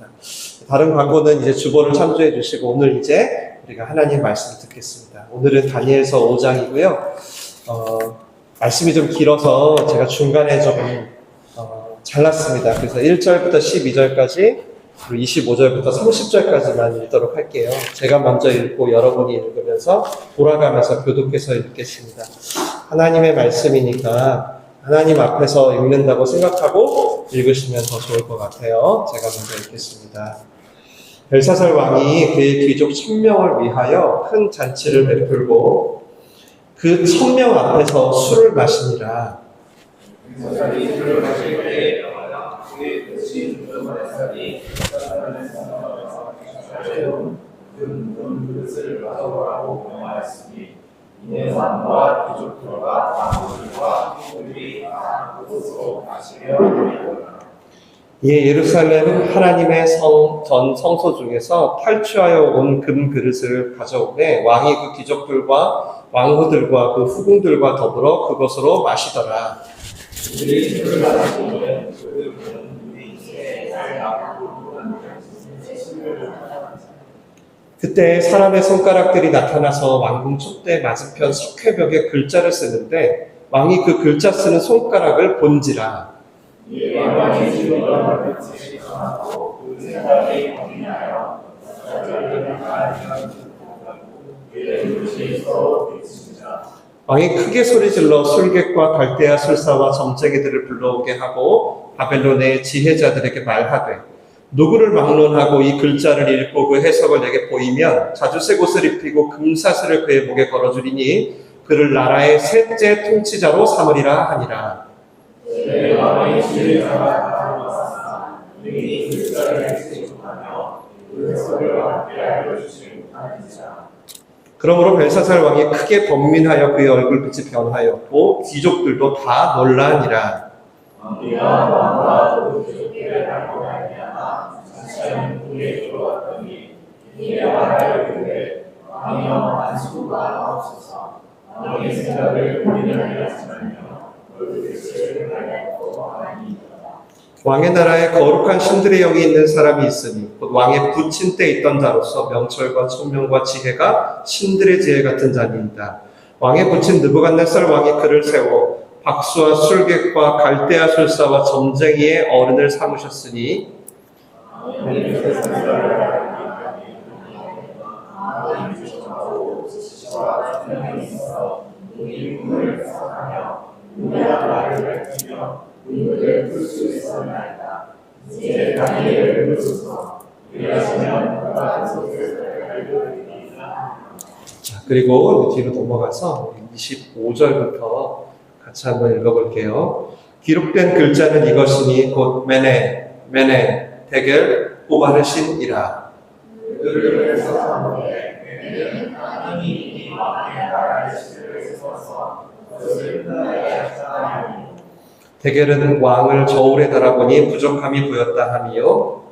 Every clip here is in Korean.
바랍니다. 다른 광고는 이제 주보를 참조해 주시고 오늘 이제 우리가 하나님 말씀을 듣겠습니다. 오늘은 다니엘서 5장이고요. 말씀이 좀 길어서 제가 중간에 조금 잘랐습니다. 그래서 1절부터 12절까지 그리고 25절부터 30절까지만 읽도록 할게요. 제가 먼저 읽고 여러분이 읽으면서 돌아가면서 교독해서 읽겠습니다. 하나님의 말씀이니까 하나님 앞에서 읽는다고 생각하고 읽으시면 더 좋을 것 같아요. 제가 먼저 읽겠습니다. 벨사살 왕이 그의 귀족 1000명을 위하여 큰 잔치를 베풀고 그 1000명 앞에서 술을 마시니라. 예, 예루살렘 하나님의 전 성소 중에서 탈취하여 온 금 그릇을 가져오매 왕이 그 귀족들과 왕후들과 그 후궁들과 더불어 그것으로 마시더라. 그때 사람의 손가락들이 나타나서 왕궁 촛대 맞은편 석회벽에 글자를 쓰는데 왕이 그 글자 쓰는 손가락을 본지라. 왕이 크게 소리질러 술객과 갈대아 술사와 점쟁이들을 불러오게 하고 바벨론의 지혜자들에게 말하되 누구를 막론하고 이 글자를 읽고 그 해석을 내게 보이면 자주색 옷을 입히고 금사슬을 그의 목에 걸어주리니 그를 나라의 셋째 통치자로 삼으리라 하니라. 그러므로 벨사살 왕이 크게 번민하여 그의 얼굴빛이 변하였고 귀족들도 다 놀라니라. 왕의 나라에 거룩한 신들의 영이 있는 사람이 있으니 곧 왕의 부친 때 있던 자로서 명철과 총명과 지혜가 신들의 지혜 같은 자니이다. 왕의 부친 느부갓네살 왕이 그를 세워 박수와 술객과 갈대아 술사와 점쟁이의 어른을 삼으셨으니 자, 그리고 뒤로 넘어가서 25절부터 같이 한번 읽어볼게요. 기록된 글자는 이것이니 곧 메네 대겔 오바르신이라. 대겔은 왕을 저울에 달아보니 부족함이 보였다 하미요.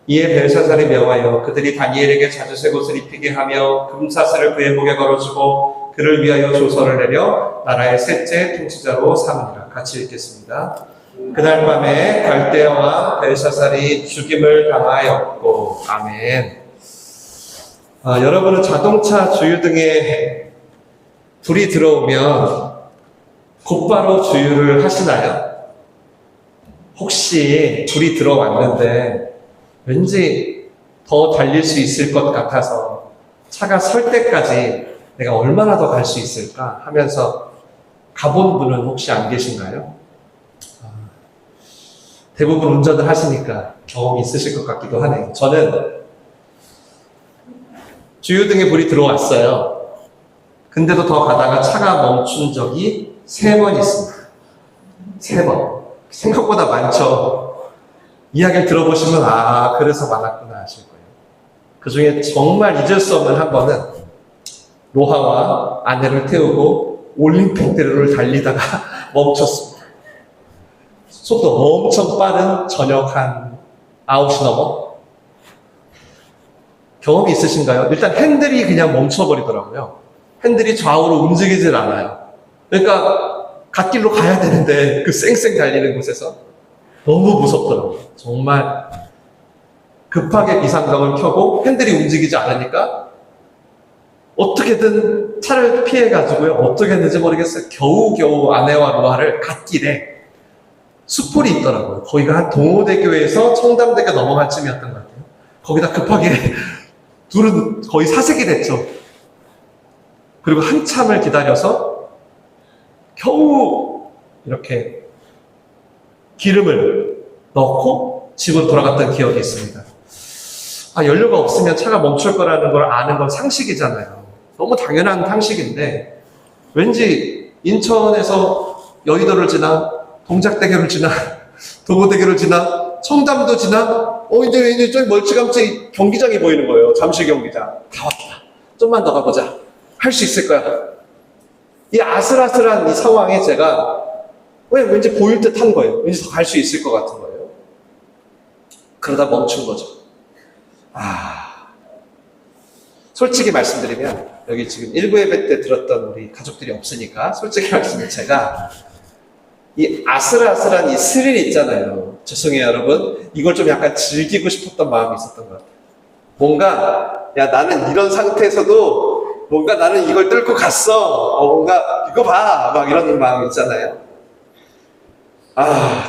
이에 벨사살이 명하여 그들이 다니엘에게 자주색 옷을 입히게 하며 금사슬을 그의 목에 걸어주고 그를 위하여 조서를 내려 나라의 셋째 통치자로 삼으니라. 같이 읽겠습니다. 그날 밤에 갈대아와 벨사살이 죽임을 당하였고. 아멘. 여러분은 자동차 주유등에 불이 들어오면 곧바로 주유를 하시나요? 혹시 불이 들어왔는데 왠지 더 달릴 수 있을 것 같아서 차가 설 때까지 내가 얼마나 더 갈 수 있을까 하면서 가본 분은 혹시 안 계신가요? 대부분 운전을 하시니까 경험이 있으실 것 같기도 하네요. 저는 주유등에 불이 들어왔어요. 근데도 더 가다가 차가 멈춘 적이 3번 있습니다. 3번. 생각보다 많죠. 이야기를 들어보시면 그래서 많았구나 하실 거예요. 그 중에 정말 잊을 수 없는 한 번은 로하와 아내를 태우고 올림픽대로를 달리다가 멈췄습니다. 속도 엄청 빠른 저녁 한 9시 넘어. 경험이 있으신가요? 일단 핸들이 그냥 멈춰버리더라고요. 핸들이 좌우로 움직이질 않아요. 그러니까 갓길로 가야 되는데 그 쌩쌩 달리는 곳에서 너무 무섭더라고요. 정말 급하게 비상등을 켜고 핸들이 움직이지 않으니까 어떻게든 차를 피해가지고요. 어떻게 했는지 모르겠어요. 겨우겨우 아내와 로아를 갓길에 수풀이 있더라고요. 거기가 한 동호대교에서 청담대교 넘어갈 쯤이었던 것 같아요. 거기다 급하게 둘은 거의 사색이 됐죠. 그리고 한참을 기다려서 겨우 이렇게 기름을 넣고 집으로 돌아갔던 기억이 있습니다. 연료가 없으면 차가 멈출 거라는 걸 아는 건 상식이잖아요. 너무 당연한 상식인데 왠지 인천에서 여의도를 지나 동작대교를 지나 동호대교를 지나 청담도 지나 이제 저기 멀찌감치 경기장이 보이는 거예요. 잠실 경기장. 다 왔다. 좀만 더 가보자. 할 수 있을 거야. 이 아슬아슬한 이 상황에 제가 왠지 보일 듯 한 거예요. 왠지 더 갈 수 있을 것 같은 거예요. 그러다 멈춘 거죠. 솔직히 말씀드리면 여기 지금 1부 예배 때 들었던 우리 가족들이 없으니까 솔직히 말씀드리면 제가 이 아슬아슬한 이 스릴 있잖아요. 죄송해요 여러분. 이걸 좀 약간 즐기고 싶었던 마음이 있었던 것 같아요. 뭔가 나는 이런 상태에서도 뭔가 나는 이걸 뚫고 갔어. 뭔가 이거 봐. 막 이런 마음 있잖아요.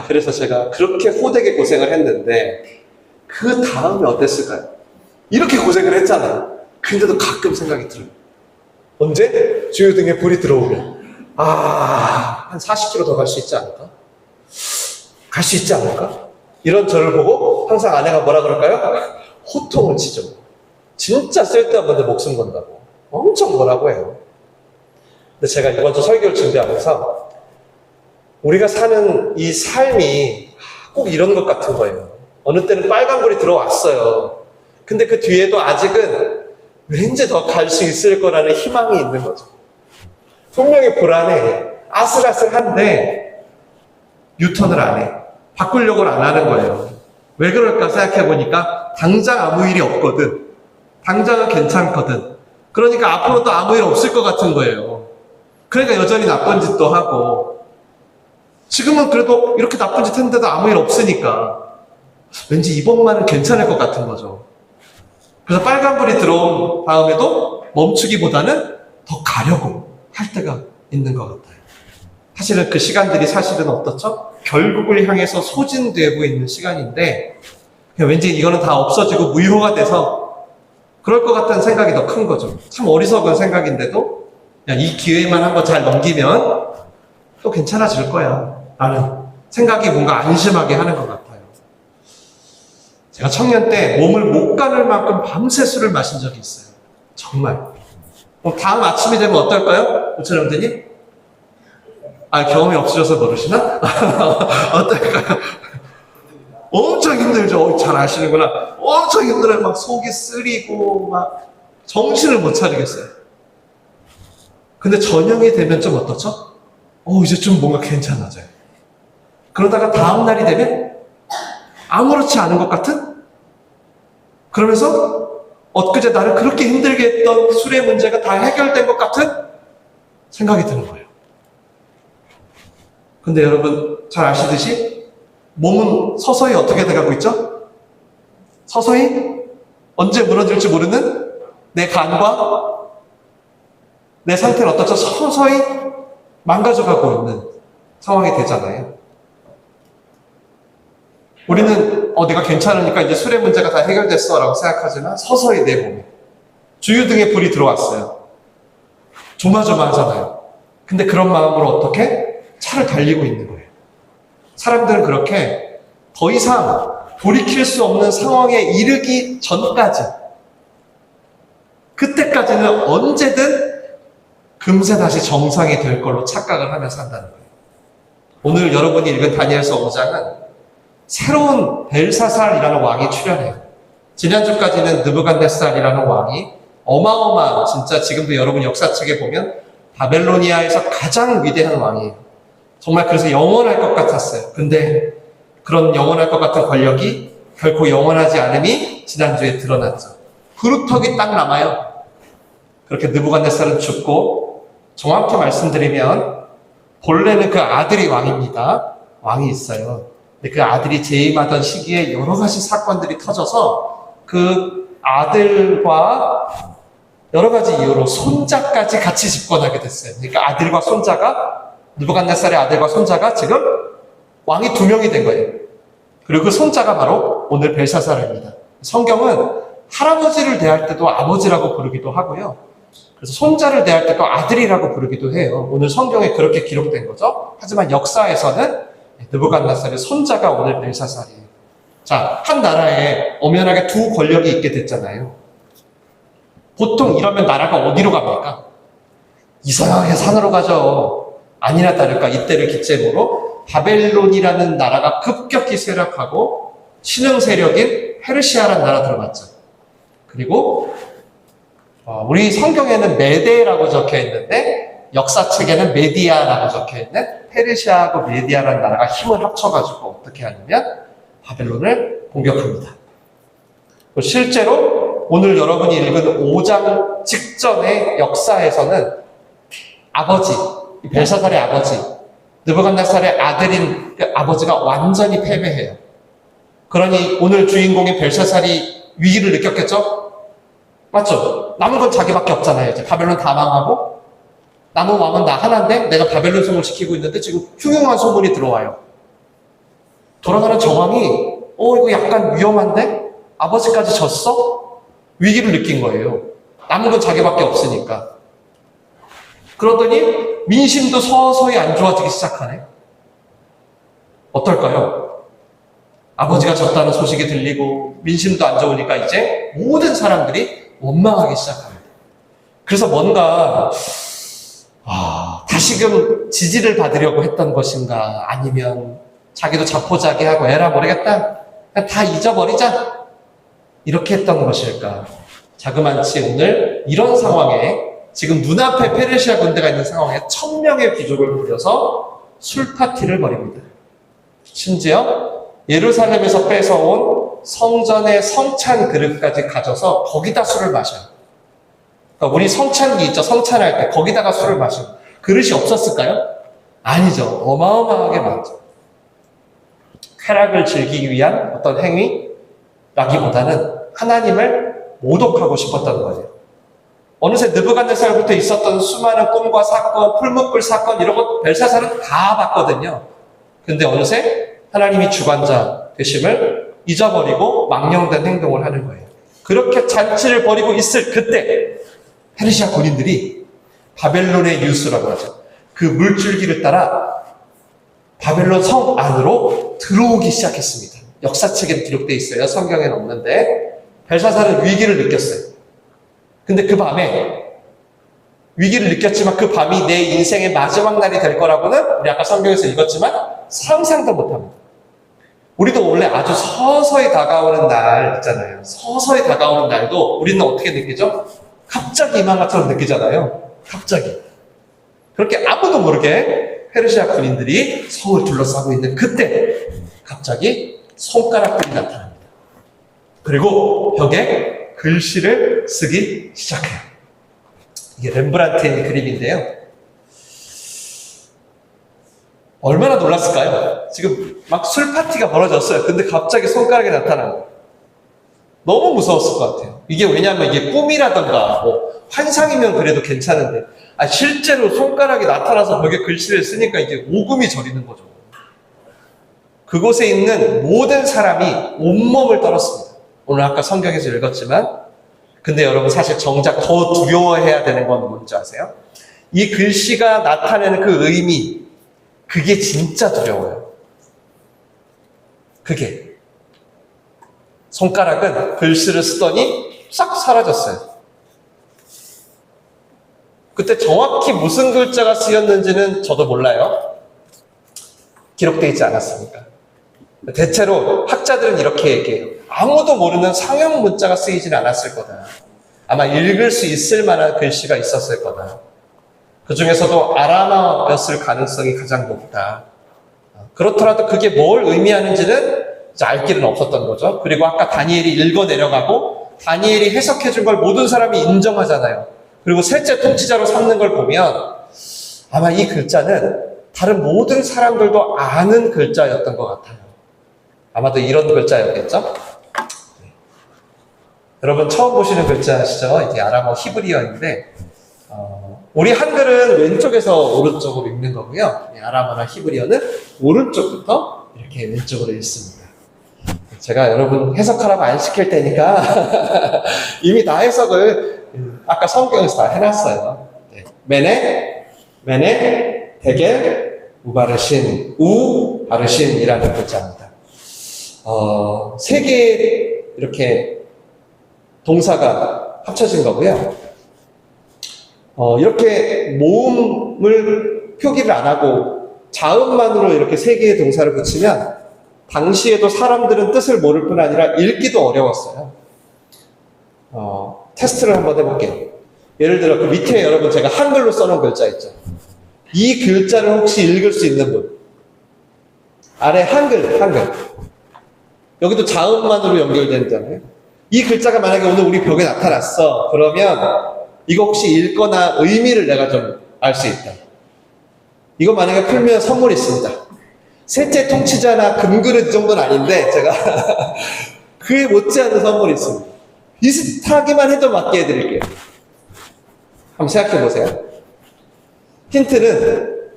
그래서 제가 그렇게 호되게 고생을 했는데 그 다음에 어땠을까요? 이렇게 고생을 했잖아요. 근데도 가끔 생각이 들어요. 언제? 주유등에 불이 들어오면 한 40km 더 갈 수 있지 않을까? 갈 수 있지 않을까? 이런 저를 보고 항상 아내가 뭐라 그럴까요? 호통을 치죠. 진짜 쓸데없는데 목숨 건다고 엄청 뭐라고 해요. 근데 제가 이번 주 설교를 준비하면서 우리가 사는 이 삶이 꼭 이런 것 같은 거예요. 어느 때는 빨간불이 들어왔어요. 근데 그 뒤에도 아직은 왠지 더 갈 수 있을 거라는 희망이 있는 거죠. 분명히 불안해. 아슬아슬한데 유턴을 안 해. 바꾸려고 안 하는 거예요. 왜 그럴까 생각해보니까 당장 아무 일이 없거든. 당장은 괜찮거든. 그러니까 앞으로도 아무 일 없을 것 같은 거예요. 그러니까 여전히 나쁜 짓도 하고 지금은 그래도 이렇게 나쁜 짓 했는데도 아무 일 없으니까 왠지 이번만은 괜찮을 것 같은 거죠. 그래서 빨간불이 들어온 다음에도 멈추기보다는 더 가려고 할 때가 있는 것 같아요. 사실은 그 시간들이 사실은 어떻죠? 결국을 향해서 소진되고 있는 시간인데 왠지 이거는 다 없어지고 무효가 돼서 그럴 것 같다는 생각이 더 큰 거죠. 참 어리석은 생각인데도 이 기회만 한번 잘 넘기면 또 괜찮아질 거야 라는 생각이 뭔가 안심하게 하는 것 같아요. 제가 청년 때 몸을 못 가눌 만큼 밤새 술을 마신 적이 있어요. 정말. 다음 아침이 되면 어떨까요? 오천 형제님? 경험이 없으셔서 모르시나? 어떨까요? 엄청 힘들죠. 잘 아시는구나. 엄청 힘들어요. 막 속이 쓰리고 막 정신을 못 차리겠어요. 근데 저녁이 되면 좀 어떻죠? 이제 좀 뭔가 괜찮아져요. 그러다가 다음 날이 되면 아무렇지 않은 것 같은? 그러면서 엊그제 나를 그렇게 힘들게 했던 술의 문제가 다 해결된 것 같은 생각이 드는 거예요. 근데 여러분 잘 아시듯이 몸은 서서히 어떻게 돼가고 있죠? 서서히 언제 무너질지 모르는 내 간과 내 상태는 어떻죠? 서서히 망가져가고 있는 상황이 되잖아요. 우리는 내가 괜찮으니까 이제 술의 문제가 다 해결됐어 라고 생각하지만 서서히 내 몸에 주유등에 불이 들어왔어요. 조마조마하잖아요. 근데 그런 마음으로 어떻게? 차를 달리고 있는 거예요. 사람들은 그렇게 더 이상 돌이킬 수 없는 상황에 이르기 전까지 그때까지는 언제든 금세 다시 정상이 될 걸로 착각을 하며 산다는 거예요. 오늘 여러분이 읽은 다니엘서 5장은 새로운 벨사살이라는 왕이 출현해요. 지난주까지는 느부갓네살이라는 왕이 어마어마한 진짜 지금도 여러분 역사책에 보면 바벨로니아에서 가장 위대한 왕이에요. 정말 그래서 영원할 것 같았어요. 근데 그런 영원할 것 같은 권력이 결코 영원하지 않음이 지난주에 드러났죠. 그루터기 딱 남아요. 그렇게 느부갓네살은 죽고 정확히 말씀드리면 본래는 그 아들이 왕입니다. 왕이 있어요. 근데 그 아들이 재임하던 시기에 여러 가지 사건들이 터져서 그 아들과 여러 가지 이유로 손자까지 같이 집권하게 됐어요. 그러니까 아들과 손자가, 느부갓네살의 아들과 손자가 지금 왕이 2명이 된 거예요. 그리고 그 손자가 바로 오늘 벨사살입니다. 성경은 할아버지를 대할 때도 아버지라고 부르기도 하고요. 그래서 손자를 대할 때도 아들이라고 부르기도 해요. 오늘 성경에 그렇게 기록된 거죠. 하지만 역사에서는 느부갓네살의 손자가 오늘 벨사살이에요. 자, 한 나라에 엄연하게 2 권력이 있게 됐잖아요. 보통 이러면 나라가 어디로 갑니까? 이상하게 산으로 가죠. 아니나 다를까 이때를 기점으로 바벨론이라는 나라가 급격히 쇠락하고 신흥 세력인 페르시아라는 나라 들어갔죠. 그리고 우리 성경에는 메데라고 적혀 있는데 역사책에는 메디아라고 적혀 있는 페르시아하고 메디아라는 나라가 힘을 합쳐가지고 어떻게 하냐면 바벨론을 공격합니다. 실제로 오늘 여러분이 읽은 5장 직전의 역사에서는 아버지, 벨사살의 아버지, 느부갓네살의 아들인 그 아버지가 완전히 패배해요. 그러니 오늘 주인공인 벨사살이 위기를 느꼈겠죠? 맞죠? 남은 건 자기밖에 없잖아요. 이제 바벨론 다 망하고 남은 왕은 나 하나인데 내가 바벨론 성을 지키고 있는데 지금 흉흉한 소문이 들어와요. 돌아가는 정황이 이거 약간 위험한데? 아버지까지 졌어? 위기를 느낀 거예요. 남은 건 자기밖에 없으니까. 그러더니 민심도 서서히 안 좋아지기 시작하네. 어떨까요? 아버지가 졌다는 소식이 들리고 민심도 안 좋으니까 이제 모든 사람들이 원망하기 시작합니다. 그래서 뭔가 다시금 지지를 받으려고 했던 것인가, 아니면 자기도 자포자기하고 에라 모르겠다, 그냥 다 잊어버리자, 이렇게 했던 것일까. 자그만치 오늘 이런 상황에, 지금 눈앞에 페르시아 군대가 있는 상황에 1000명의 귀족을 부려서 술파티를 벌입니다. 심지어 예루살렘에서 뺏어온 성전의 성찬 그릇까지 가져서 거기다 술을 마셔요. 그러니까 우리 성찬기 있죠? 성찬할 때 거기다가 술을 마셔요. 그릇이 없었을까요? 아니죠. 어마어마하게 많죠. 쾌락을 즐기기 위한 어떤 행위라기보다는 하나님을 모독하고 싶었던 거예요. 어느새 느부갓네살부터 있었던 수많은 꿈과 사건, 풀무불 사건, 이런 것 벨사살은 다 봤거든요. 근데 어느새 하나님이 주관자 되심을 잊어버리고 망령된 행동을 하는 거예요. 그렇게 잔치를 벌이고 있을 그때 페르시아 군인들이 바벨론의 뉴스라고 하죠. 그 물줄기를 따라 바벨론 성 안으로 들어오기 시작했습니다. 역사책에 기록되어 있어요. 성경에는 없는데 벨사살은 위기를 느꼈어요. 근데 그 밤에 위기를 느꼈지만 그 밤이 내 인생의 마지막 날이 될 거라고는 우리 아까 성경에서 읽었지만 상상도 못합니다. 우리도 원래 아주 서서히 다가오는 날 있잖아요. 서서히 다가오는 날도 우리는 어떻게 느끼죠? 갑자기 이만 것처럼 느끼잖아요. 갑자기. 그렇게 아무도 모르게 페르시아 군인들이 성을 둘러싸고 있는 그때 갑자기 손가락들이 나타납니다. 그리고 벽에 글씨를 쓰기 시작해요. 이게 렘브란트의 그림인데요. 얼마나 놀랐을까요? 지금 막 술 파티가 벌어졌어요. 근데 갑자기 손가락이 나타난 거예요. 너무 무서웠을 것 같아요. 이게 왜냐하면 이게 꿈이라던가 뭐 환상이면 그래도 괜찮은데 실제로 손가락이 나타나서 벽에 글씨를 쓰니까 이게 오금이 저리는 거죠. 그곳에 있는 모든 사람이 온몸을 떨었습니다. 오늘 아까 성경에서 읽었지만, 근데 여러분 사실 정작 더 두려워해야 되는 건 뭔지 아세요? 이 글씨가 나타내는 그 의미, 그게 진짜 두려워요. 그게. 손가락은 글씨를 쓰더니 싹 사라졌어요. 그때 정확히 무슨 글자가 쓰였는지는 저도 몰라요. 기록되어 있지 않았으니까. 대체로 학자들은 이렇게 얘기해요. 아무도 모르는 상형 문자가 쓰이진 않았을 거다. 아마 읽을 수 있을 만한 글씨가 있었을 거다. 그 중에서도 아람어였을 가능성이 가장 높다. 그렇더라도 그게 뭘 의미하는지는 알 길은 없었던 거죠. 그리고 아까 다니엘이 읽어 내려가고 다니엘이 해석해 준 걸 모든 사람이 인정하잖아요. 그리고 셋째 통치자로 삼는 걸 보면 아마 이 글자는 다른 모든 사람들도 아는 글자였던 것 같아요. 아마도 이런 글자였겠죠? 여러분 처음 보시는 글자시죠? 이게 아람어 히브리어인데 우리 한글은 왼쪽에서 오른쪽으로 읽는 거고요. 아람어나 히브리어는 오른쪽부터 이렇게 왼쪽으로 읽습니다. 제가 여러분 해석하라고 안 시킬 테니까 이미 다 해석을 아까 성경에서 다 해놨어요. 네. 메네, 데겔, 우바르신, 우바르신이라는 글자입니다. 세 개의 이렇게 동사가 합쳐진 거고요. 이렇게 모음을 표기를 안 하고 자음만으로 이렇게 세 개의 동사를 붙이면 당시에도 사람들은 뜻을 모를 뿐 아니라 읽기도 어려웠어요. 테스트를 한번 해볼게요. 예를 들어 그 밑에 여러분 제가 한글로 써놓은 글자 있죠. 이 글자를 혹시 읽을 수 있는 분? 아래 한글. 여기도 자음만으로 연결되잖아요. 이 글자가 만약에 오늘 우리 벽에 나타났어. 그러면 이거 혹시 읽거나 의미를 내가 좀 알 수 있다. 이거 만약에 풀면 선물이 있습니다. 셋째 통치자나 금그릇 정도는 아닌데 제가 그에 못지않은 선물이 있습니다. 비슷하기만 해도 맞게 해드릴게요. 한번 생각해 보세요. 힌트는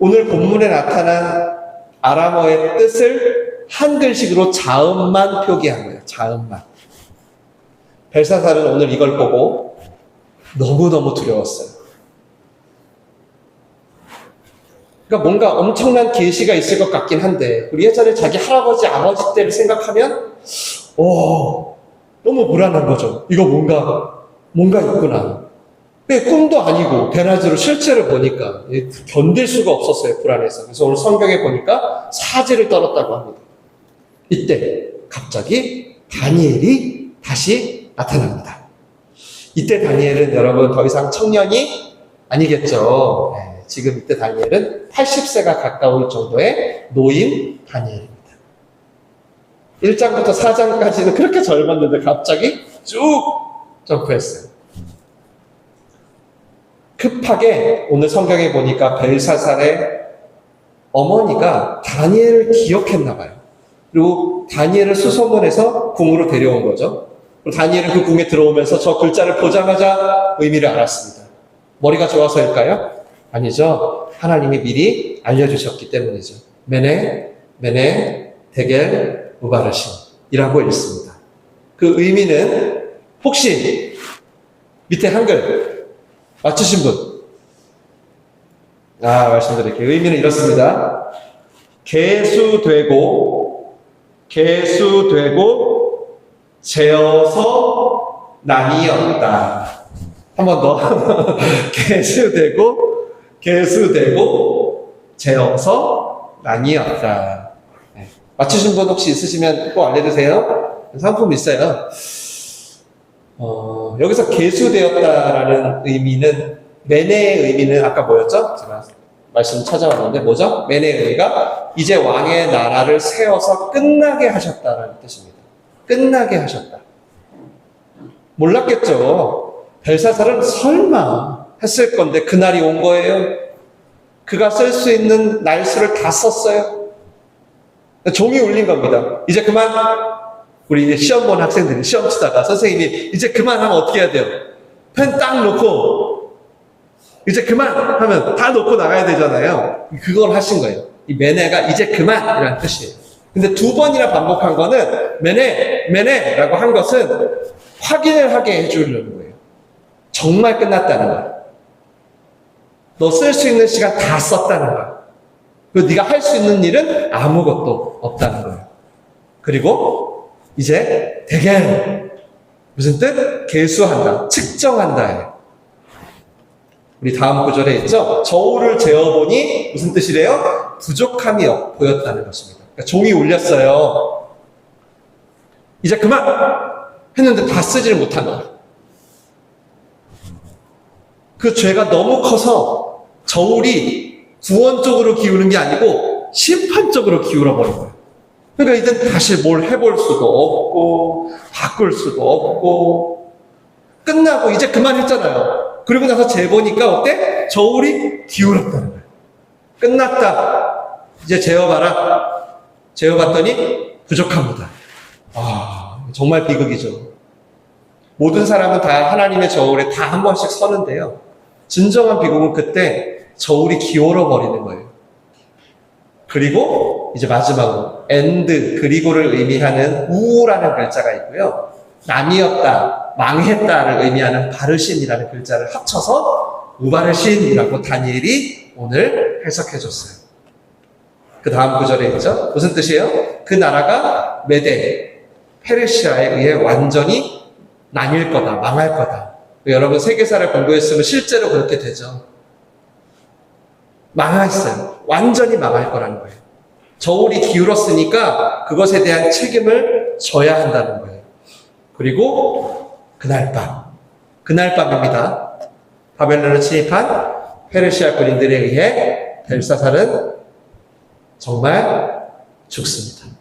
오늘 본문에 나타난 아람어의 뜻을 한글식으로 자음만 표기한 거예요. 자음만. 벨사살은 오늘 이걸 보고 너무너무 두려웠어요. 그러니까 뭔가 엄청난 계시가 있을 것 같긴 한데 우리 예전에 자기 할아버지, 아버지 때를 생각하면 너무 불안한 거죠. 이거 뭔가 있구나. 꿈도 아니고 대낮으로 실제로 보니까 견딜 수가 없었어요. 불안해서. 그래서 오늘 성경에 보니까 사지를 떨었다고 합니다. 이때 갑자기 다니엘이 다시 나타납니다. 이때 다니엘은 여러분 더 이상 청년이 아니겠죠. 지금 이때 다니엘은 80세가 가까울 정도의 노인 다니엘입니다. 1장부터 4장까지는 그렇게 젊었는데 갑자기 쭉 점프했어요. 급하게 오늘 성경에 보니까 벨사살의 어머니가 다니엘을 기억했나 봐요. 그리고 다니엘을 수소문해서 궁으로 데려온 거죠. 그리고 다니엘은 그 궁에 들어오면서 저 글자를 보자마자 의미를 알았습니다. 머리가 좋아서일까요? 아니죠. 하나님이 미리 알려주셨기 때문이죠. 메네, 데겔, 우바르신 이라고 읽습니다. 그 의미는 혹시 밑에 한글 맞추신 분? 말씀드릴게요. 의미는 이렇습니다. 계수되고 재어서 나뉘었다. 한 번 더. 계수되고 재어서 나뉘었다. 네. 맞추신 분 혹시 있으시면 꼭 알려주세요. 상품 있어요. 여기서 계수되었다라는 의미는, 메네의 의미는 아까 뭐였죠? 제가 말씀 찾아왔는데 뭐죠? 메네의 의미가 이제 왕의 나라를 세워서 끝나게 하셨다라는 뜻입니다. 끝나게 하셨다. 몰랐겠죠. 벨사살은 설마 했을 건데 그날이 온 거예요. 그가 쓸 수 있는 날수를 다 썼어요. 종이 울린 겁니다. 이제 그만. 우리 이제 시험 본 학생들이 시험 치다가 선생님이 이제 그만하면 어떻게 해야 돼요? 펜 딱 놓고 이제 그만 하면 다 놓고 나가야 되잖아요. 그걸 하신 거예요. 이 메네가 이제 그만이라는 뜻이에요. 근데 두 번이나 반복한 거는 메네라고 한 것은 확인을 하게 해주려는 거예요. 정말 끝났다는 거야. 너 쓸 수 있는 시간 다 썼다는 거야. 그리고 네가 할 수 있는 일은 아무것도 없다는 거예요. 그리고 이제 대개 무슨 뜻? 계수한다, 측정한다. 우리 다음 구절에 있죠? 저울을 재어보니 무슨 뜻이래요? 부족함이 보였다는 것입니다. 그러니까 종이 울렸어요. 이제 그만! 했는데 다 쓰지를 못한 거예요. 그 죄가 너무 커서 저울이 구원 쪽으로 기우는 게 아니고 심판 쪽으로 기울어 버린 거예요. 그러니까 이제 다시 뭘 해볼 수도 없고 바꿀 수도 없고 끝나고 이제 그만했잖아요. 그리고 나서 재보니까 어때? 저울이 기울었다는 거예요. 끝났다. 이제 재어봐라. 재어봤더니 부족합니다. 정말 비극이죠. 모든 사람은 다 하나님의 저울에 다 한 번씩 서는데요. 진정한 비극은 그때 저울이 기울어 버리는 거예요. 그리고 이제 마지막으로 end, 그리고를 의미하는 우라는 글자가 있고요. 남이었다, 망했다를 의미하는 바르신이라는 글자를 합쳐서 우바르신이라고 다니엘이 오늘 해석해 줬어요. 그 다음 구절에 있죠. 무슨 뜻이에요? 그 나라가 메데, 페르시아에 의해 완전히 나뉠 거다, 망할 거다. 여러분 세계사를 공부했으면 실제로 그렇게 되죠. 망했어요. 완전히 망할 거라는 거예요. 저울이 기울었으니까 그것에 대한 책임을 져야 한다는 거예요. 그리고 그날 밤입니다. 바벨론을 침입한 페르시아 군인들에 의해 벨사살은 정말 죽습니다.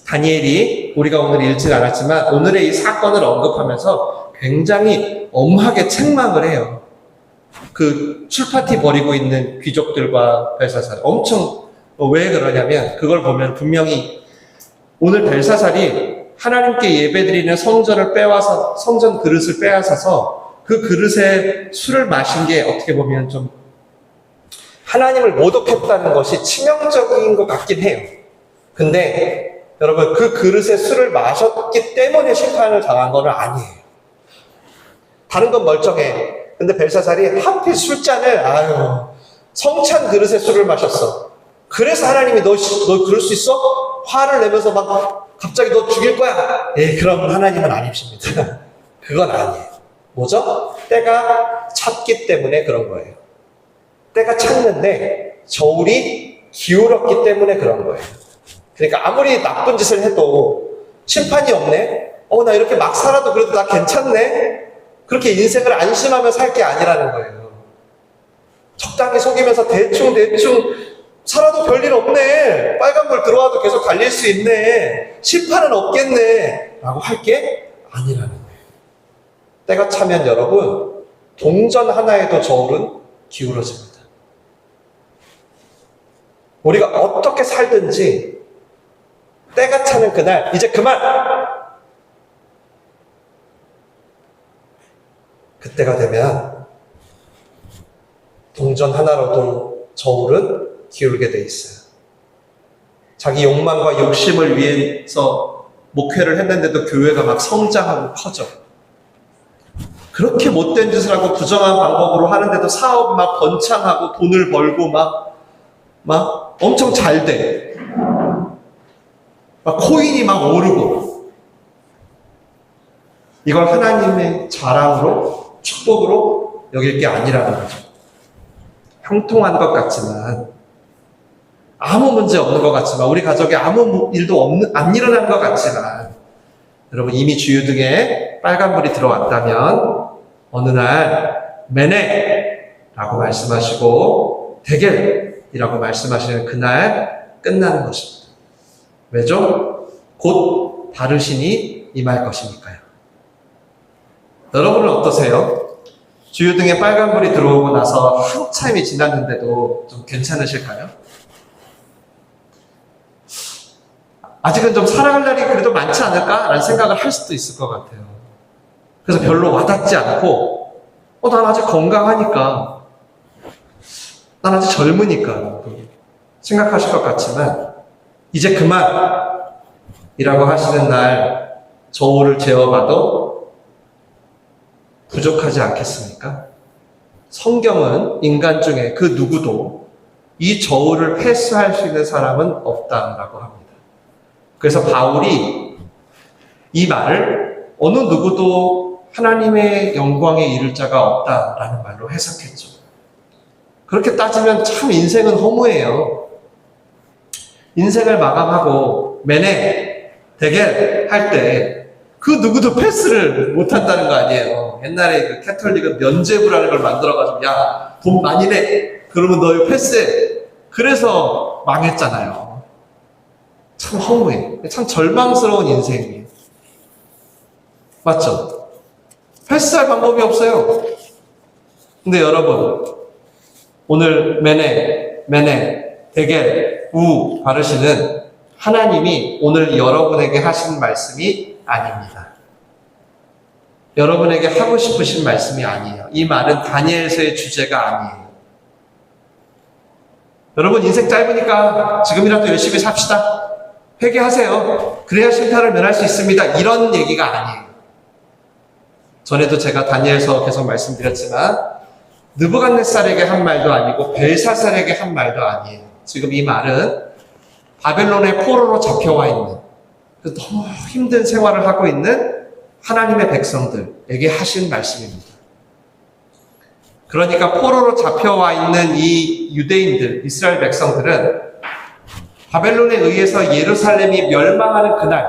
다니엘이 우리가 오늘 읽진 않았지만 오늘의 이 사건을 언급하면서 굉장히 엄하게 책망을 해요. 그 출파티 벌이고 있는 귀족들과 벨사살 엄청 왜 그러냐면 그걸 보면 분명히 오늘 벨사살이 하나님께 예배드리는 성전을 빼와서 성전 그릇을 빼앗아서 그 그릇에 술을 마신 게 어떻게 보면 좀 하나님을 모독했다는 것이 치명적인 것 같긴 해요. 근데 여러분 그 그릇에 술을 마셨기 때문에 심판을 당한 건 아니에요. 다른 건 멀쩡해. 근데 벨사살이 하필 술잔을 성찬 그릇에 술을 마셨어. 그래서 하나님이 너 그럴 수 있어? 화를 내면서 막 갑자기 너 죽일 거야. 그럼 하나님은 아니십니다. 그건 아니에요. 뭐죠? 때가 찼기 때문에 그런 거예요. 때가 찼는데 저울이 기울었기 때문에 그런 거예요. 그러니까 아무리 나쁜 짓을 해도 심판이 없네? 나 이렇게 막 살아도 그래도 나 괜찮네? 그렇게 인생을 안심하며 살 게 아니라는 거예요. 적당히 속이면서 대충 살아도 별일 없네. 빨간불 들어와도 계속 달릴 수 있네. 심판은 없겠네. 라고 할 게 아니라는 거예요. 때가 차면 여러분, 동전 하나에도 저울은 기울어집니다. 우리가 어떻게 살든지 때가 차는 그날, 이제 그만! 그때가 되면 동전 하나로도 저울은 기울게 돼 있어요. 자기 욕망과 욕심을 위해서 목회를 했는데도 교회가 막 성장하고 커져. 그렇게 못된 짓을 하고 부정한 방법으로 하는데도 사업 막 번창하고 돈을 벌고 막 엄청 잘 돼. 막 코인이 막 오르고. 이걸 하나님의 자랑으로, 축복으로 여길 게 아니라는 거죠. 형통한 것 같지만, 아무 문제 없는 것 같지만, 우리 가족에 아무 일도 안 일어난 것 같지만, 여러분 이미 주유등에 빨간불이 들어왔다면, 어느 날, 메네! 라고 말씀하시고, 데겔이라고 말씀하시는 그날 끝나는 것입니다. 왜죠? 곧 바르신이 임할 것이니까요. 여러분은 어떠세요? 주유등에 빨간불이 들어오고 나서 한참이 지났는데도 좀 괜찮으실까요? 아직은 좀 살아갈 날이 그래도 많지 않을까라는 생각을 할 수도 있을 것 같아요. 그래서 별로 와닿지 않고, 난 아직 건강하니까, 난 아직 젊으니까 생각하실 것 같지만, 이제 그만이라고 하시는 날 저울을 재어봐도 부족하지 않겠습니까? 성경은 인간 중에 그 누구도 이 저울을 패스할 수 있는 사람은 없다라고 합니다. 그래서 바울이 이 말을 어느 누구도 하나님의 영광에 이를 자가 없다라는 말로 해석했죠. 그렇게 따지면 참 인생은 허무해요. 인생을 마감하고 메네, 데겔 할 때 그 누구도 패스를 못한다는 거 아니에요. 옛날에 그 캐톨릭은 면죄부라는 걸 만들어가지고 돈 많이 내! 그러면 너 이거 패스해! 그래서 망했잖아요. 참 허무해. 참 절망스러운 인생이에요. 맞죠? 패스할 방법이 없어요. 근데 여러분, 오늘 메네, 데겔, 우 바르시는 하나님이 오늘 여러분에게 하신 말씀이 아닙니다. 여러분에게 하고 싶으신 말씀이 아니에요. 이 말은 다니엘서의 주제가 아니에요. 여러분 인생 짧으니까 지금이라도 열심히 삽시다. 회개하세요. 그래야 심판을 면할 수 있습니다. 이런 얘기가 아니에요. 전에도 제가 다니엘서 계속 말씀드렸지만 느부갓네살에게 한 말도 아니고 벨사살에게 한 말도 아니에요. 지금 이 말은 바벨론의 포로로 잡혀와 있는 너무 힘든 생활을 하고 있는 하나님의 백성들에게 하신 말씀입니다. 그러니까 포로로 잡혀와 있는 이 유대인들, 이스라엘 백성들은 바벨론에 의해서 예루살렘이 멸망하는 그날,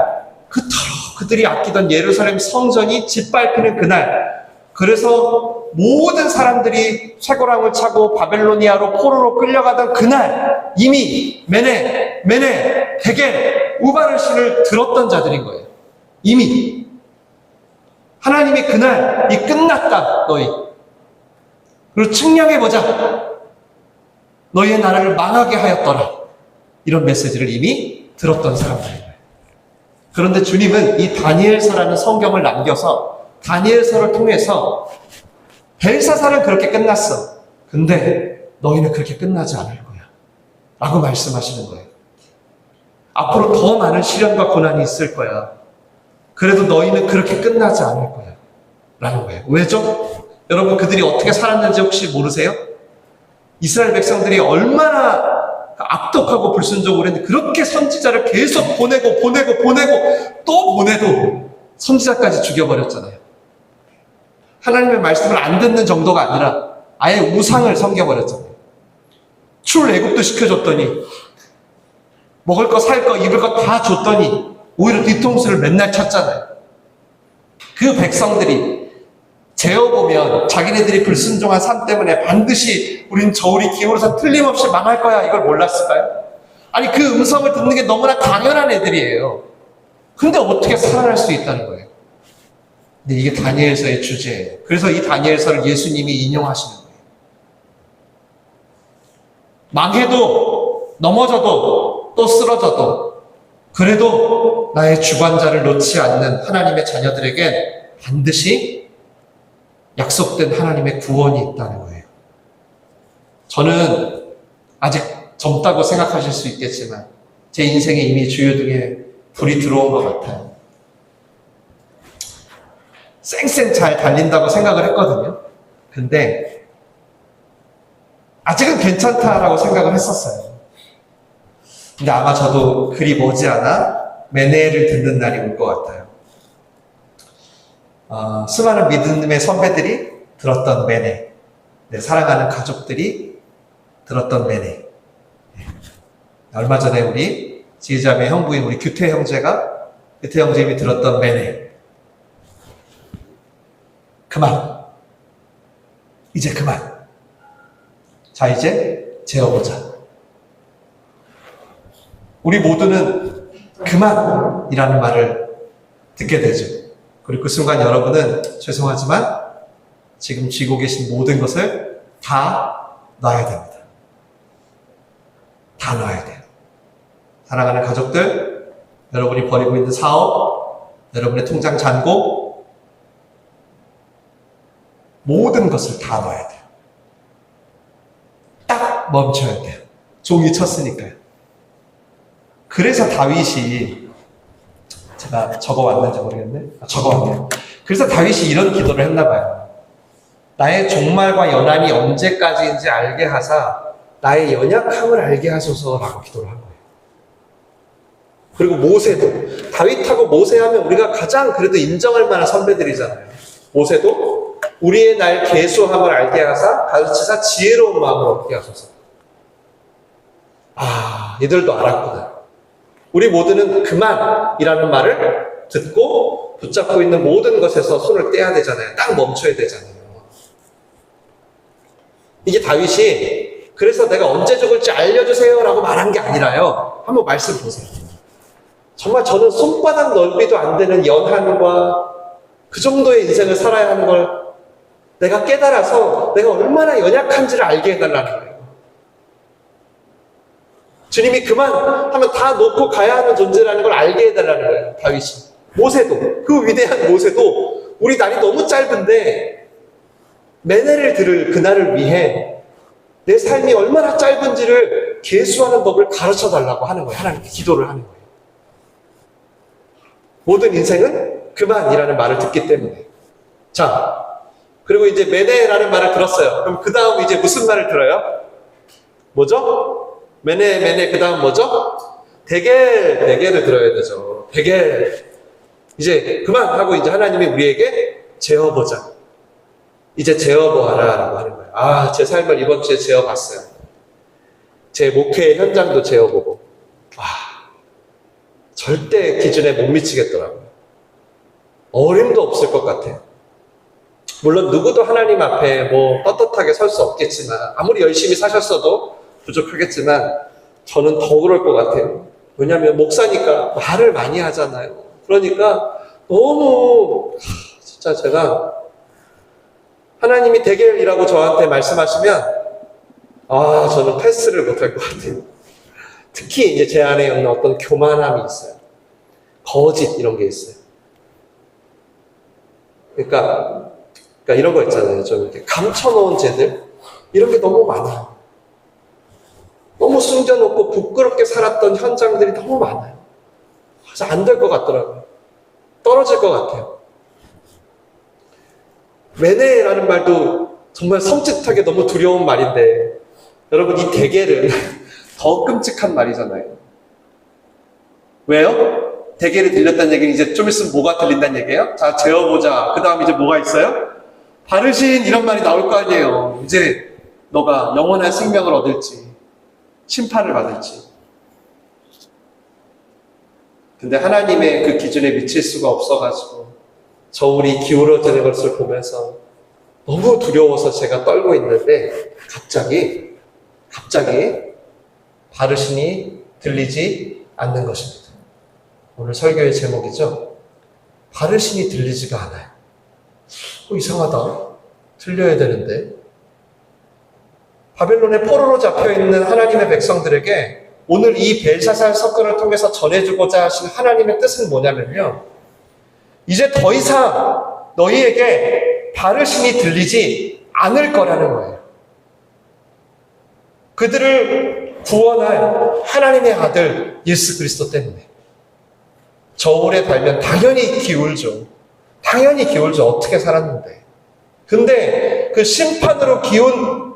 그토록 그들이 아끼던 예루살렘 성전이 짓밟히는 그날, 그래서 모든 사람들이 쇠고랑을 차고 바벨로니아로 포로로 끌려가던 그날 이미 메네, 데겔, 우바르신을 들었던 자들인 거예요. 이미 하나님이 그날 이 끝났다 너희. 그리고 측량해보자. 너희의 나라를 망하게 하였더라. 이런 메시지를 이미 들었던 사람들인 거예요. 그런데 주님은 이 다니엘서라는 성경을 남겨서 다니엘서를 통해서 벨사살은 그렇게 끝났어. 근데 너희는 그렇게 끝나지 않을 거야. 라고 말씀하시는 거예요. 앞으로 더 많은 시련과 고난이 있을 거야. 그래도 너희는 그렇게 끝나지 않을 거야. 라는 거예요. 왜죠? 여러분 그들이 어떻게 살았는지 혹시 모르세요? 이스라엘 백성들이 얼마나 악독하고 불순종을 했는데 그렇게 선지자를 계속 보내고 또 보내도 선지자까지 죽여버렸잖아요. 하나님의 말씀을 안 듣는 정도가 아니라 아예 우상을 섬겨버렸잖아요. 출애굽도 시켜줬더니 먹을 거, 살 거, 입을 거 다 줬더니 오히려 뒤통수를 맨날 쳤잖아요. 그 백성들이 재어보면 자기네들이 불순종한 삶 때문에 반드시 우린 저울이 기울어서 틀림없이 망할 거야 이걸 몰랐을까요? 아니 그 음성을 듣는 게 너무나 당연한 애들이에요. 근데 어떻게 살아날 수 있다는 거예요? 근데 이게 다니엘서의 주제예요. 그래서 이 다니엘서를 예수님이 인용하시는 거예요. 망해도 넘어져도 또 쓰러져도 그래도 나의 주관자를 놓지 않는 하나님의 자녀들에겐 반드시 약속된 하나님의 구원이 있다는 거예요. 저는 아직 젊다고 생각하실 수 있겠지만 제 인생에 이미 주유등에 불이 들어온 것 같아요. 쌩쌩 잘 달린다고 생각을 했거든요. 근데 아직은 괜찮다라고 생각을 했었어요. 근데 아마 저도 그리 머지않아 메네를 듣는 날이 올 것 같아요. 수많은 믿음의 선배들이 들었던 메네, 내 사랑하는 가족들이 들었던 메네. 얼마 전에 우리 지혜자매 형부인 우리 규태 형제님이 들었던 메네. 그만. 이제 그만. 자, 이제 재어보자. 우리 모두는 그만이라는 말을 듣게 되죠. 그리고 그 순간 여러분은 죄송하지만 지금 쥐고 계신 모든 것을 다 놔야 됩니다. 다 놔야 돼요. 사랑하는 가족들, 여러분이 버리고 있는 사업, 여러분의 통장 잔고, 모든 것을 다 놔야 돼요. 딱 멈춰야 돼요. 종이 쳤으니까요. 그래서 다윗이, 제가 적어왔는지 모르겠네. 적어왔네요. 그래서 다윗이 이런 기도를 했나 봐요. 나의 종말과 연한이 언제까지인지 알게 하사 나의 연약함을 알게 하소서라고 기도를 한 거예요. 그리고 모세도, 다윗하고 모세하면 우리가 가장 그래도 인정할 만한 선배들이잖아요. 모세도 우리의 날 계수함을 알게 하사 가르치사 지혜로운 마음을 얻게 하소서. 이들도 알았구나. 우리 모두는 그만이라는 말을 듣고 붙잡고 있는 모든 것에서 손을 떼야 되잖아요. 딱 멈춰야 되잖아요. 이게 다윗이 그래서 내가 언제 죽을지 알려주세요 라고 말한 게 아니라요. 한번 말씀 보세요. 정말 저는 손바닥 넓이도 안 되는 연한과 그 정도의 인생을 살아야 하는 걸 내가 깨달아서 내가 얼마나 연약한지를 알게 해달라는 거예요. 주님이 그만하면 다 놓고 가야 하는 존재라는 걸 알게 해달라는 거예요. 다윗이. 모세도, 그 위대한 모세도 우리 날이 너무 짧은데 매내를 들을 그날을 위해 내 삶이 얼마나 짧은지를 계수하는 법을 가르쳐달라고 하는 거예요. 하나님께 기도를 하는 거예요. 모든 인생은 그만이라는 말을 듣기 때문에. 자, 그리고 이제 매내라는 말을 들었어요. 그럼 그 다음 이제 무슨 말을 들어요? 뭐죠? 매내 그 다음 뭐죠? 대개를 들어야 되죠. 대개. 이제 그만하고 이제 하나님이 우리에게 재어보자. 이제 재어보아라 라고 하는 거예요. 아, 제 삶을 이번 주에 재어봤어요. 제 목회의 현장도 재어보고. 절대 기준에 못 미치겠더라고요. 어림도 없을 것 같아요. 물론 누구도 하나님 앞에 뭐 떳떳하게 설 수 없겠지만, 아무리 열심히 사셨어도 부족하겠지만 저는 더 그럴 것 같아요. 왜냐하면 목사니까 말을 많이 하잖아요. 그러니까 너무 진짜 제가 하나님이 대개이라고 저한테 말씀하시면 저는 패스를 못할 것 같아요. 특히 이제 제 안에 있는 어떤 교만함이 있어요. 거짓 이런 게 있어요. 그러니까 이런 거 있잖아요. 좀 이렇게 감춰놓은 죄들 이런 게 너무 많아요. 너무 숨겨놓고 부끄럽게 살았던 현장들이 너무 많아요. 그래서 안 될 것 같더라고요. 떨어질 것 같아요. 매내라는 말도 정말 섬찟하게 너무 두려운 말인데 여러분 이 대개는 더 끔찍한 말이잖아요. 왜요? 대개를 들렸다는 얘기는 이제 좀 있으면 뭐가 들린다는 얘기예요? 자, 재어보자. 그 다음 이제 뭐가 있어요? 바르신 이런 말이 나올 거 아니에요. 이제 너가 영원한 생명을 얻을지 심판을 받을지. 근데 하나님의 그 기준에 미칠 수가 없어가지고 저울이 기울어지는 것을 보면서 너무 두려워서 제가 떨고 있는데 갑자기 바르신이 들리지 않는 것입니다. 오늘 설교의 제목이죠. 바르신이 들리지가 않아요. 이상하다. 들려야 되는데. 바벨론의 포로로 잡혀있는 하나님의 백성들에게 오늘 이 벨사살 사건을 통해서 전해주고자 하신 하나님의 뜻은 뭐냐면요. 이제 더 이상 너희에게 바르신이 들리지 않을 거라는 거예요. 그들을 구원할 하나님의 아들 예수 그리스도 때문에. 저울에 달면 당연히 기울죠. 어떻게 살았는데. 근데 그 심판으로 기운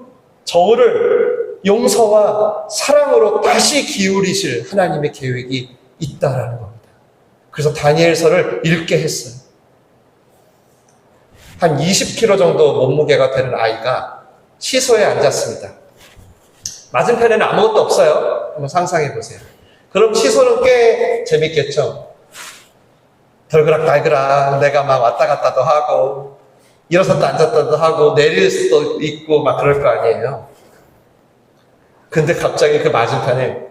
저울을 용서와 사랑으로 다시 기울이실 하나님의 계획이 있다라는 겁니다. 그래서 다니엘서를 읽게 했어요. 한 20kg 정도 몸무게가 되는 아이가 시소에 앉았습니다. 맞은편에는 아무것도 없어요. 한번 상상해 보세요. 그럼 시소는 꽤 재밌겠죠? 덜그락달그락 내가 막 왔다 갔다도 하고 일어섰다 앉았다도 하고 내릴 수도 있고 막 그럴 거 아니에요. 근데 갑자기 그 맞은편에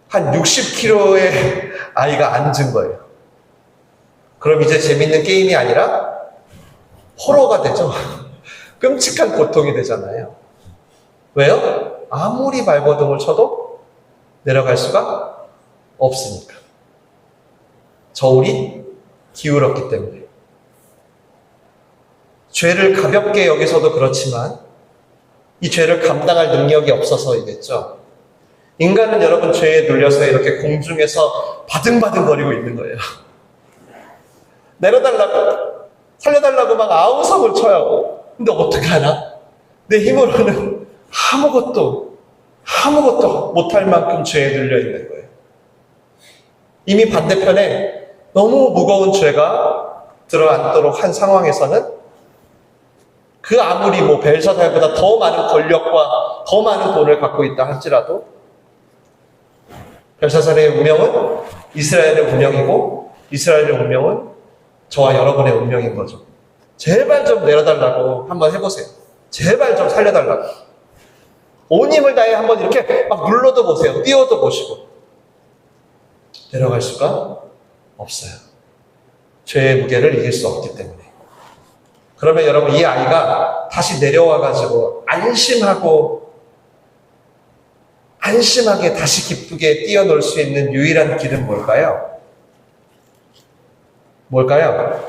한 60kg의 아이가 앉은 거예요. 그럼 이제 재밌는 게임이 아니라 호러가 되죠. 끔찍한 고통이 되잖아요. 왜요? 아무리 발버둥을 쳐도 내려갈 수가 없으니까. 저울이 기울었기 때문에. 죄를 가볍게 여기서도 그렇지만 이 죄를 감당할 능력이 없어서이겠죠. 인간은 여러분 죄에 눌려서 이렇게 공중에서 바등바등거리고 있는 거예요. 내려달라고, 살려달라고 막 아우성을 쳐요. 근데 어떻게 하나? 내 힘으로는 아무것도 못할 만큼 죄에 눌려 있는 거예요. 이미 반대편에 너무 무거운 죄가 들어앉도록 한 상황에서는 그 아무리 뭐 벨사살보다 더 많은 권력과 더 많은 돈을 갖고 있다 할지라도 벨사살의 운명은 이스라엘의 운명이고 이스라엘의 운명은 저와 여러분의 운명인 거죠. 제발 좀 내려달라고 한번 해보세요. 제발 좀 살려달라고. 온 힘을 다해 한번 이렇게 막 눌러도 보세요. 띄워도 보시고. 내려갈 수가 없어요. 죄의 무게를 이길 수 없기 때문에. 그러면 여러분 이 아이가 다시 내려와가지고 안심하고 안심하게 다시 기쁘게 뛰어놀 수 있는 유일한 길은 뭘까요? 뭘까요?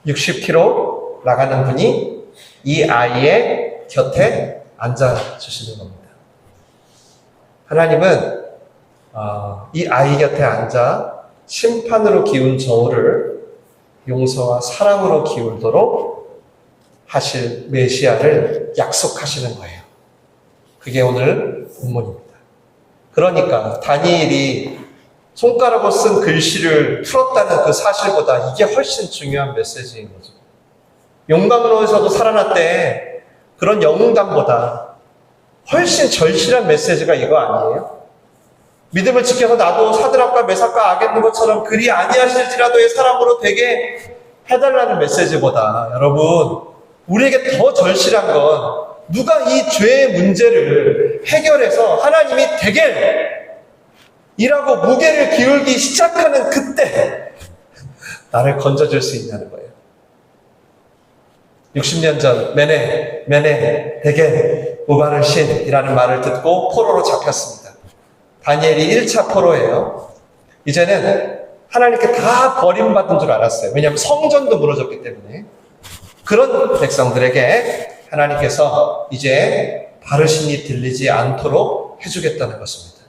60km 나가는 분이 이 아이의 곁에 앉아주시는 겁니다. 하나님은 이 아이 곁에 앉아 심판으로 기운 저울을 용서와 사랑으로 기울도록 하실 메시아를 약속하시는 거예요. 그게 오늘 본문입니다. 그러니까 다니엘이 손가락으로 쓴 글씨를 풀었다는 그 사실보다 이게 훨씬 중요한 메시지인 거죠. 용광로에서도 살아났대. 그런 영웅담보다 훨씬 절실한 메시지가 이거 아니에요? 믿음을 지켜서 나도 사드락과 메삭과 아벳느고처럼 그리 아니하실지라도의 사람으로 되게 해달라는 메시지보다 여러분, 우리에게 더 절실한 건 누가 이 죄의 문제를 해결해서 하나님이 대결이라고 무게를 기울기 시작하는 그때 나를 건져줄 수 있냐는 거예요. 60년 전 메네 대겔 우바르 신이라는 말을 듣고 포로로 잡혔습니다. 다니엘이 1차 포로예요. 이제는 하나님께 다 버림받은 줄 알았어요. 왜냐하면 성전도 무너졌기 때문에. 그런 백성들에게 하나님께서 이제 바르신이 들리지 않도록 해주겠다는 것입니다.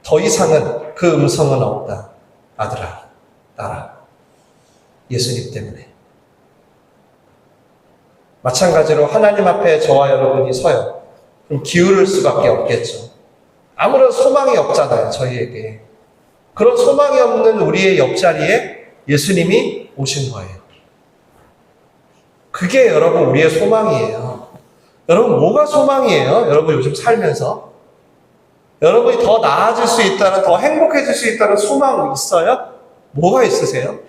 더 이상은 그 음성은 없다. 아들아, 딸아. 예수님 때문에. 마찬가지로 하나님 앞에 저와 여러분이 서요. 그럼 기울을 수밖에 없겠죠. 아무런 소망이 없잖아요, 저희에게. 그런 소망이 없는 우리의 옆자리에 예수님이 오신 거예요. 그게 여러분 우리의 소망이에요. 여러분 뭐가 소망이에요? 여러분 요즘 살면서 여러분이 더 나아질 수 있다는, 더 행복해질 수 있다는 소망 있어요? 뭐가 있으세요?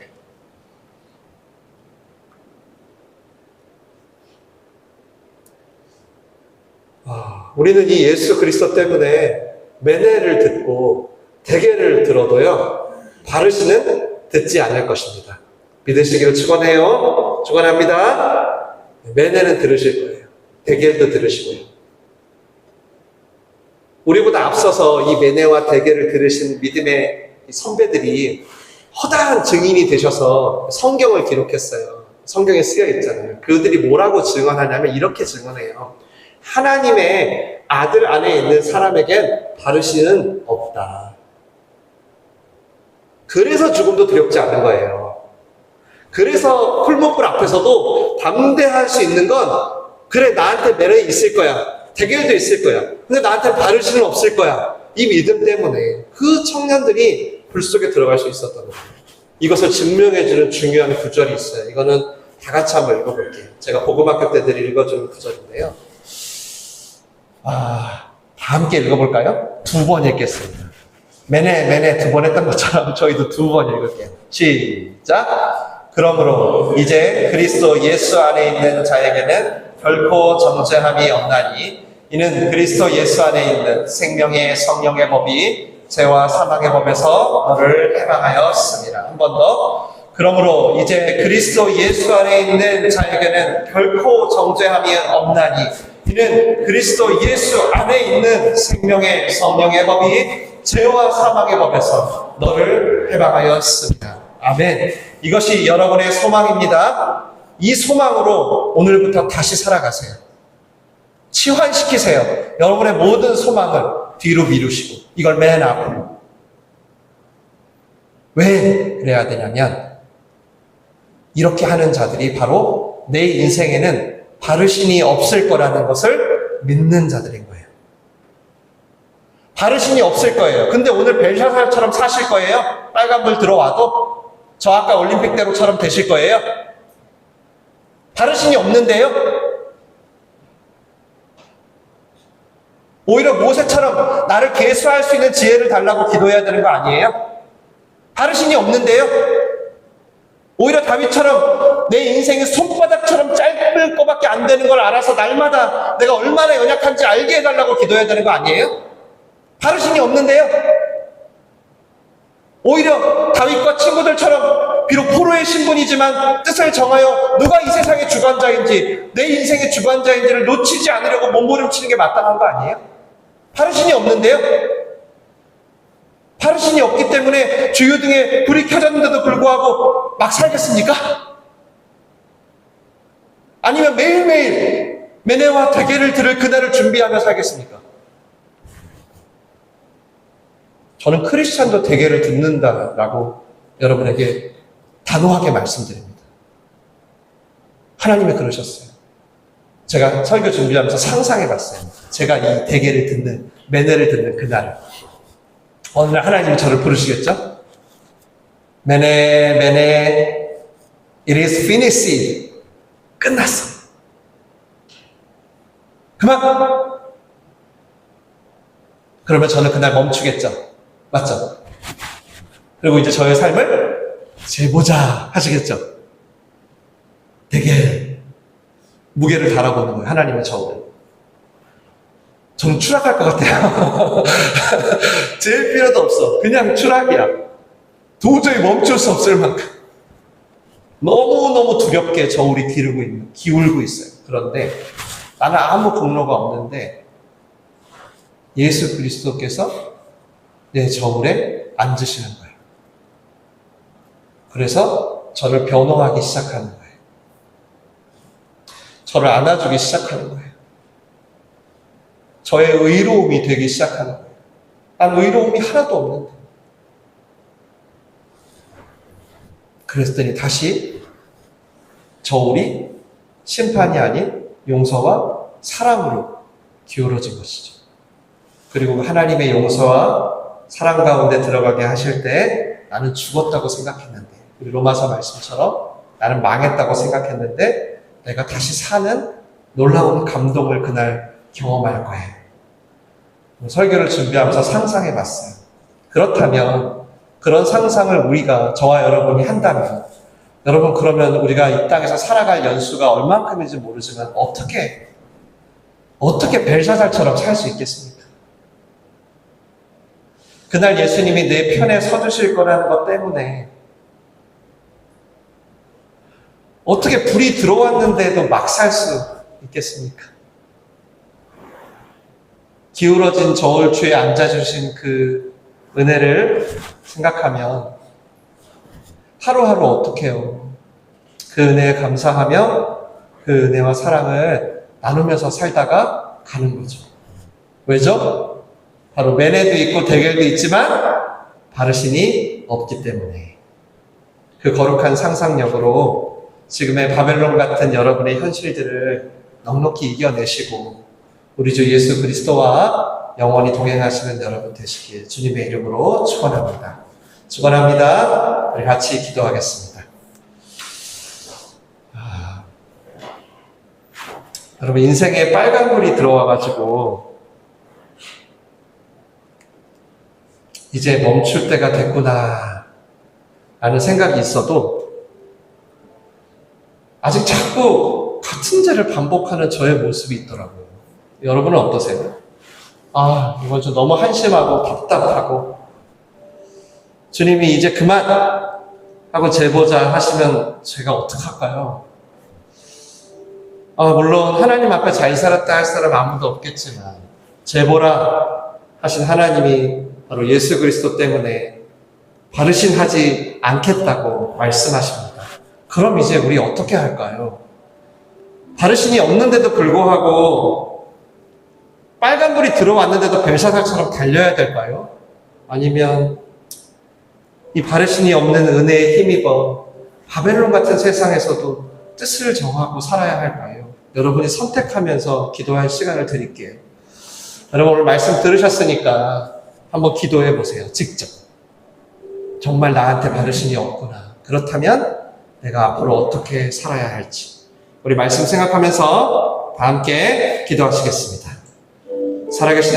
우리는 이 예수 그리스도 때문에 메네를 듣고 대개를 들어도요, 바르시는 듣지 않을 것입니다. 믿으시기를 축원해요. 축원합니다. 메네는 들으실 거예요. 대개도 들으시고요. 우리보다 앞서서 이 메네와 대개를 들으신 믿음의 선배들이 허다한 증인이 되셔서 성경을 기록했어요. 성경에 쓰여 있잖아요. 그들이 뭐라고 증언하냐면 이렇게 증언해요. 하나님의 아들 안에 있는 사람에겐 바르시는 없다. 그래서 죽음도 두렵지 않은 거예요. 그래서 풀무불 앞에서도 담대할 수 있는 건, 그래 나한테 매력이 있을 거야, 대결도 있을 거야, 근데 나한테 바르시는 없을 거야, 이 믿음 때문에 그 청년들이 불 속에 들어갈 수 있었던 거예요. 이것을 증명해주는 중요한 구절이 있어요. 이거는 다 같이 한번 읽어볼게요. 제가 복음학교 때 늘 읽어주는 구절인데요. 다 함께 읽어볼까요? 2번 읽겠습니다. 매네 2번 했던 것처럼 저희도 2번 읽을게요. 시작! 그러므로 이제 그리스도 예수 안에 있는 자에게는 결코 정죄함이 없나니 이는 그리스도 예수 안에 있는 생명의 성령의 법이 죄와 사망의 법에서 너를 해방하였습니다. 한 번 더. 그러므로 이제 그리스도 예수 안에 있는 자에게는 결코 정죄함이 없나니 이는 그리스도 예수 안에 있는 생명의 성령의 법이 죄와 사망의 법에서 너를 해방하였습니다. 아멘. 이것이 여러분의 소망입니다. 이 소망으로 오늘부터 다시 살아가세요. 치환시키세요. 여러분의 모든 소망을 뒤로 미루시고 이걸 맨 앞으로. 왜 그래야 되냐면 이렇게 하는 자들이 바로 내 인생에는 바르신이 없을 거라는 것을 믿는 자들인 거예요. 바르신이 없을 거예요. 근데 오늘 벨샤살처럼 사실 거예요? 빨간불 들어와도? 저 아까 올림픽대로처럼 되실 거예요? 바르신이 없는데요? 오히려 모세처럼 나를 계수할 수 있는 지혜를 달라고 기도해야 되는 거 아니에요? 바르신이 없는데요? 오히려 다윗처럼 내 인생이 손바닥처럼 짧을 거밖에 안 되는 걸 알아서 날마다 내가 얼마나 연약한지 알게 해달라고 기도해야 되는 거 아니에요? 바르신이 없는데요? 오히려 다윗과 친구들처럼 비록 포로의 신분이지만 뜻을 정하여 누가 이 세상의 주관자인지, 내 인생의 주관자인지를 놓치지 않으려고 몸부림치는 게 마땅한 거 아니에요? 바르신이 없는데요? 바르신이 없기 때문에 주유등에 불이 켜졌는데도 불구하고 막 살겠습니까? 아니면 매일매일 메네와 대게를 들을 그날을 준비하며 살겠습니까? 저는 크리스찬도 대게를 듣는다라고 여러분에게 단호하게 말씀드립니다. 하나님이 그러셨어요. 제가 설교 준비하면서 상상해봤어요. 제가 이 대게를 듣는, 메네를 듣는 그날. 어느 날 하나님이 저를 부르시겠죠? 메네, 메네, it is finished. 끝났어. 그만! 그러면 저는 그날 멈추겠죠? 맞죠? 그리고 이제 저의 삶을 재보자 하시겠죠? 되게 무게를 달아보는 거예요. 하나님의 저를. 저는 추락할 것 같아요. 제일 필요도 없어. 그냥 추락이야. 도저히 멈출 수 없을 만큼. 너무너무 두렵게 저울이 기울고 있어요. 그런데 나는 아무 공로가 없는데 예수 그리스도께서 내 저울에 앉으시는 거예요. 그래서 저를 변호하기 시작하는 거예요. 저를 안아주기 시작하는 거예요. 저의 의로움이 되기 시작하는 거예요. 난 의로움이 하나도 없는데. 그랬더니 다시 저울이 심판이 아닌 용서와 사랑으로 기울어진 것이죠. 그리고 하나님의 용서와 사랑 가운데 들어가게 하실 때 나는 죽었다고 생각했는데, 우리 로마서 말씀처럼 나는 망했다고 생각했는데 내가 다시 사는 놀라운 감동을 그날 경험할 거예요. 설교를 준비하면서 상상해 봤어요. 그렇다면 그런 상상을 우리가, 저와 여러분이 한다면, 여러분 그러면 우리가 이 땅에서 살아갈 연수가 얼만큼인지 모르지만 어떻게 벨사살처럼 살 수 있겠습니까? 그날 예수님이 내 편에 서주실 거라는 것 때문에 어떻게 불이 들어왔는데도 막 살 수 있겠습니까? 기울어진 저울추에 앉아주신 그 은혜를 생각하면 하루하루 어떡해요? 그 은혜에 감사하며 그 은혜와 사랑을 나누면서 살다가 가는 거죠. 왜죠? 바로 메네도 있고 대결도 있지만 바르신이 없기 때문에. 그 거룩한 상상력으로 지금의 바벨론 같은 여러분의 현실들을 넉넉히 이겨내시고 우리 주 예수 그리스도와 영원히 동행하시는 여러분 되시길 주님의 이름으로 축원합니다. 축원합니다. 우리 같이 기도하겠습니다. 여러분 인생에 빨간불이 들어와가지고 이제 멈출 때가 됐구나 라는 생각이 있어도 아직 자꾸 같은 죄를 반복하는 저의 모습이 있더라고요. 여러분은 어떠세요? 이건 좀 너무 한심하고 답답하고 주님이 이제 그만 하고 재보자 하시면 제가 어떡할까요? 물론 하나님 앞에 잘 살았다 할 사람 아무도 없겠지만 재보라 하신 하나님이 바로 예수 그리스도 때문에 바르신 하지 않겠다고 말씀하십니다. 그럼 이제 우리 어떻게 할까요? 바르신이 없는데도 불구하고 빨간불이 들어왔는데도 벨사살처럼 달려야 될까요? 아니면 이 바르신이 없는 은혜에 힘입어 바벨론 같은 세상에서도 뜻을 정하고 살아야 할까요? 여러분이 선택하면서 기도할 시간을 드릴게요. 여러분 오늘 말씀 들으셨으니까 한번 기도해 보세요. 직접. 정말 나한테 바르신이 없구나. 그렇다면 내가 앞으로 어떻게 살아야 할지. 우리 말씀 생각하면서 다 함께 기도하시겠습니다. 살아계신